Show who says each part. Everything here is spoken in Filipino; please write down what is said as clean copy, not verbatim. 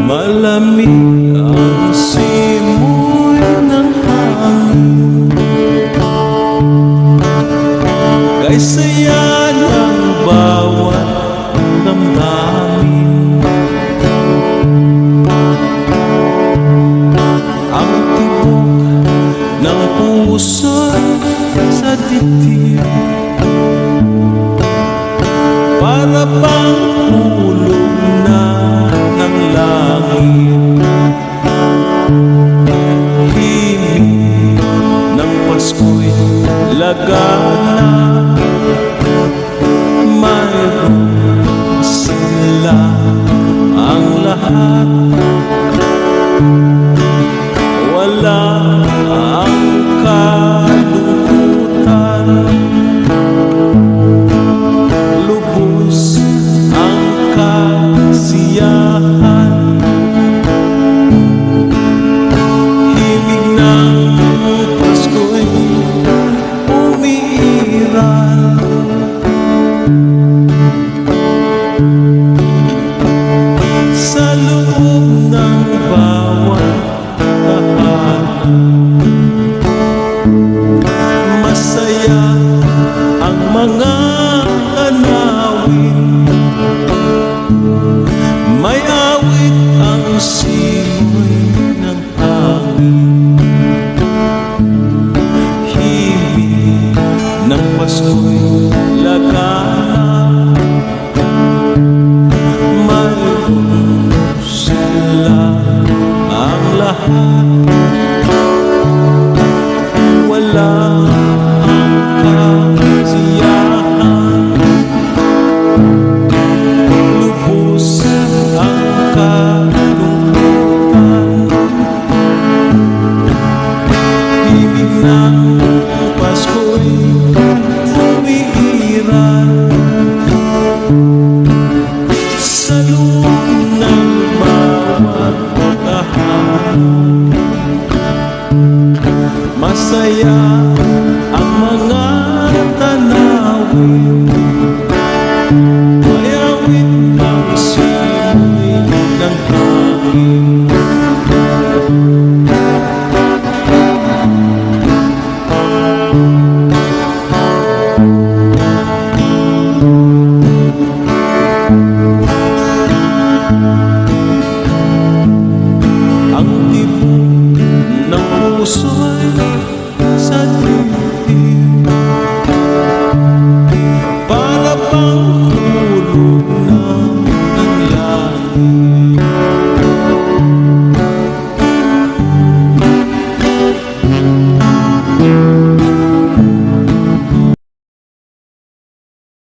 Speaker 1: Malamig ang simoy ng hangin, kay saya ng bawat damdamin. Ang tibok ng puso'y sa dibdib, para bang hulog na ng langit. Himig ng Pasko'y lagana, mayroon sila ang lahat. Wala ang kalungkutan, lubos ang kasiyahan. Himig ng Pasko'y umiiral, sa loob ng bawat tahanan. Masaya ang mga tanawin, may awit ang simoy ng hangin. Himig ng Pasko'y lagana, mayroon sila ang lahat.